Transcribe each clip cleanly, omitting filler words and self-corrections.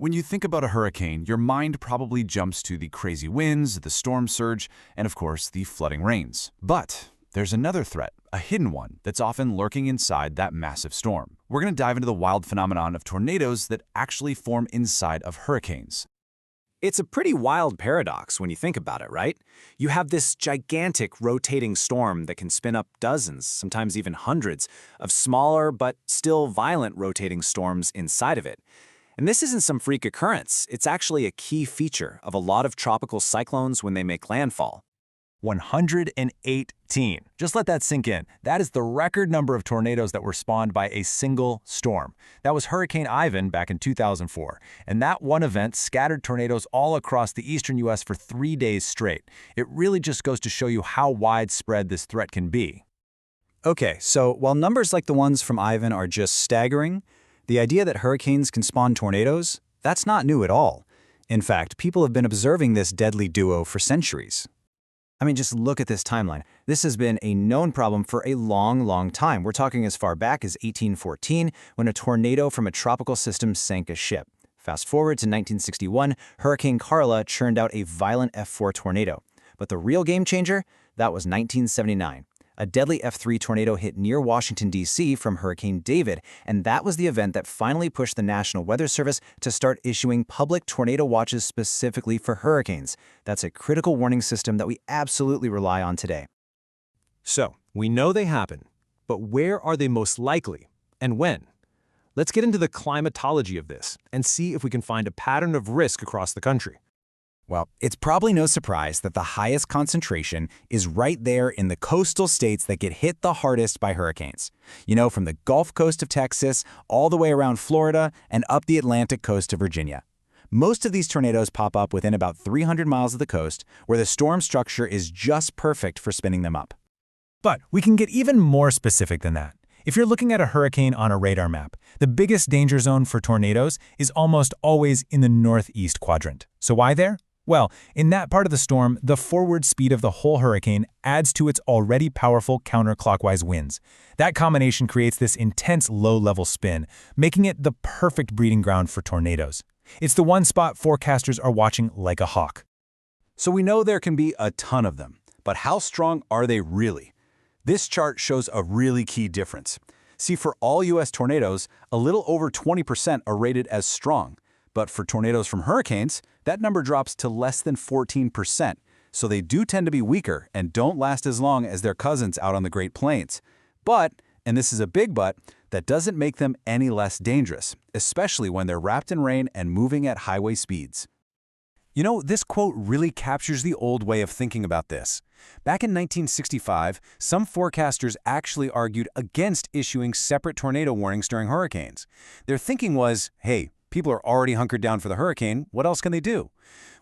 When you think about a hurricane, your mind probably jumps to the crazy winds, the storm surge, and of course, the flooding rains. But there's another threat, a hidden one, that's often lurking inside that massive storm. We're going to dive into the wild phenomenon of tornadoes that actually form inside of hurricanes. It's a pretty wild paradox when you think about it, right? You have this gigantic rotating storm that can spin up dozens, sometimes even hundreds, of smaller but still violent rotating storms inside of it. And this isn't some freak occurrence. It's actually a key feature of a lot of tropical cyclones when they make landfall. 118. Just let that sink in. That is the record number of tornadoes that were spawned by a single storm. That was Hurricane Ivan back in 2004. And that one event scattered tornadoes all across the eastern U.S. for 3 days straight. It really just goes to show you how widespread this threat can be. Okay, so while numbers like the ones from Ivan are just staggering, the idea that hurricanes can spawn tornadoes, that's not new at all. In fact, people have been observing this deadly duo for centuries. I mean, just look at this timeline. This has been a known problem for a long time. We're talking as far back as 1814, when a tornado from a tropical system sank a ship. Fast forward to 1961, Hurricane Carla churned out a violent F4 tornado. But the real game changer? That was 1979. A deadly F3 tornado hit near Washington, D.C. from Hurricane David, and that was the event that finally pushed the National Weather Service to start issuing public tornado watches specifically for hurricanes. That's a critical warning system that we absolutely rely on today. So, we know they happen, but where are they most likely, and when? Let's get into the climatology of this and see if we can find a pattern of risk across the country. Well, it's probably no surprise that the highest concentration is right there in the coastal states that get hit the hardest by hurricanes. You know, from the Gulf Coast of Texas all the way around Florida and up the Atlantic coast of Virginia. Most of these tornadoes pop up within about 300 miles of the coast, where the storm structure is just perfect for spinning them up. But we can get even more specific than that. If you're looking at a hurricane on a radar map, the biggest danger zone for tornadoes is almost always in the northeast quadrant. So why there? Well, in that part of the storm, the forward speed of the whole hurricane adds to its already powerful counterclockwise winds. That combination creates this intense low-level spin, making it the perfect breeding ground for tornadoes. It's the one spot forecasters are watching like a hawk. So we know there can be a ton of them, but how strong are they really? This chart shows a really key difference. See, for all U.S. tornadoes, a little over 20% are rated as strong. But for tornadoes from hurricanes, that number drops to less than 14%, so they do tend to be weaker and don't last as long as their cousins out on the Great Plains. But, and this is a big but, that doesn't make them any less dangerous, especially when they're wrapped in rain and moving at highway speeds. You know, this quote really captures the old way of thinking about this. Back in 1965, some forecasters actually argued against issuing separate tornado warnings during hurricanes. Their thinking was, hey, people are already hunkered down for the hurricane, what else can they do?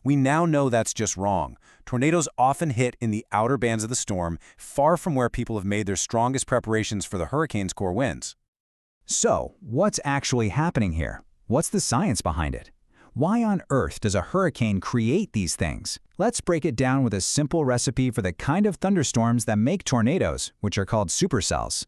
We now know that's just wrong. Tornadoes often hit in the outer bands of the storm, far from where people have made their strongest preparations for the hurricane's core winds. So, what's actually happening here? What's the science behind it? Why on earth does a hurricane create these things? Let's break it down with a simple recipe for the kind of thunderstorms that make tornadoes, which are called supercells.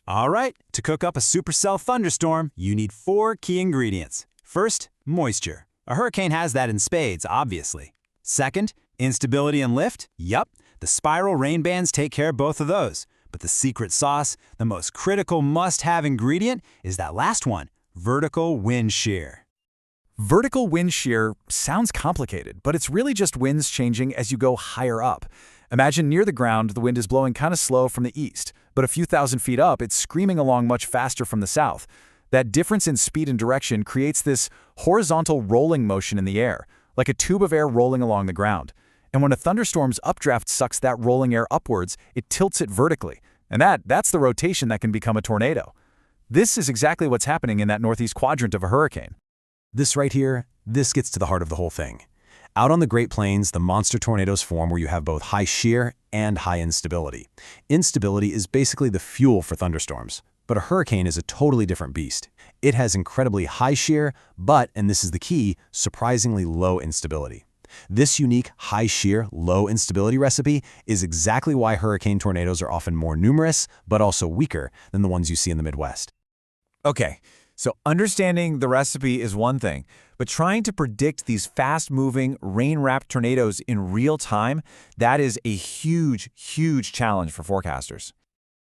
All right, to cook up a supercell thunderstorm, you need 4 key ingredients. First, moisture. A hurricane has that in spades, obviously. Second, instability and lift. Yup, the spiral rain bands take care of both of those. But the secret sauce, the most critical must-have ingredient, is that last one, vertical wind shear. Vertical wind shear sounds complicated, but it's really just winds changing as you go higher up. Imagine near the ground, the wind is blowing kind of slow from the east, but a few thousand feet up, it's screaming along much faster from the south. That difference in speed and direction creates this horizontal rolling motion in the air, like a tube of air rolling along the ground. And when a thunderstorm's updraft sucks that rolling air upwards, it tilts it vertically. And that's the rotation that can become a tornado. This is exactly what's happening in that northeast quadrant of a hurricane. This right here, this gets to the heart of the whole thing. Out on the Great Plains, the monster tornadoes form where you have both high shear and high instability. Instability is basically the fuel for thunderstorms, but a hurricane is a totally different beast. It has incredibly high shear, but, and this is the key, surprisingly low instability. This unique high shear, low instability recipe is exactly why hurricane tornadoes are often more numerous, but also weaker than the ones you see in the Midwest. Okay, So understanding the recipe is one thing, but trying to predict these fast-moving, rain-wrapped tornadoes in real time, that is a huge, huge challenge for forecasters.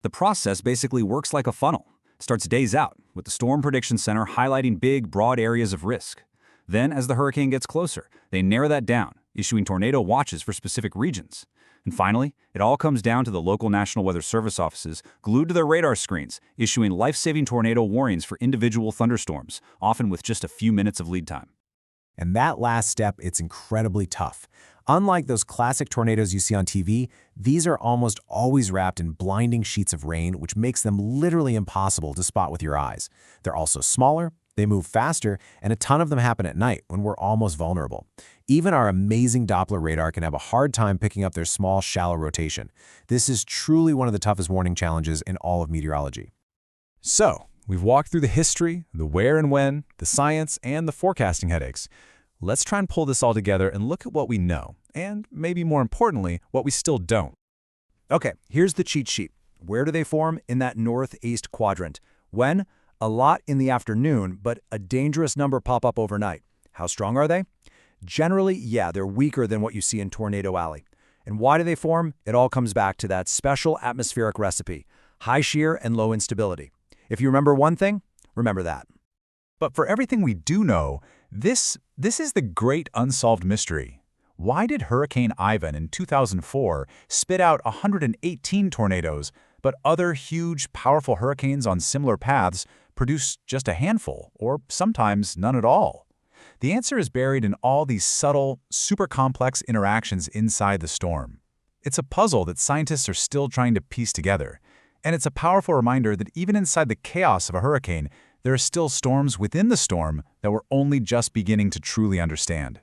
The process basically works like a funnel. It starts days out, with the Storm Prediction Center highlighting big, broad areas of risk. Then, as the hurricane gets closer, they narrow that down, issuing tornado watches for specific regions. And finally, it all comes down to the local National Weather Service offices glued to their radar screens, issuing life-saving tornado warnings for individual thunderstorms, often with just a few minutes of lead time. And that last step, it's incredibly tough. Unlike those classic tornadoes you see on TV, these are almost always wrapped in blinding sheets of rain, which makes them literally impossible to spot with your eyes. They're also smaller, they move faster, and a ton of them happen at night when we're almost vulnerable. Even our amazing Doppler radar can have a hard time picking up their small, shallow rotation. This is truly one of the toughest warning challenges in all of meteorology. So, we've walked through the history, the where and when, the science, and the forecasting headaches. Let's try and pull this all together and look at what we know, and maybe more importantly, what we still don't. Okay, here's the cheat sheet. Where do they form? In that northeast quadrant. When? A lot in the afternoon, but a dangerous number pop up overnight. How strong are they? Generally, yeah, they're weaker than what you see in Tornado Alley. And why do they form? It all comes back to that special atmospheric recipe: high shear and low instability. If you remember one thing, remember that. But for everything we do know, this is the great unsolved mystery. Why did Hurricane Ivan in 2004 spit out 118 tornadoes, but other huge, powerful hurricanes on similar paths produce just a handful, or sometimes none at all? The answer is buried in all these subtle, super complex interactions inside the storm. It's a puzzle that scientists are still trying to piece together, and it's a powerful reminder that even inside the chaos of a hurricane, there are still storms within the storm that we're only just beginning to truly understand.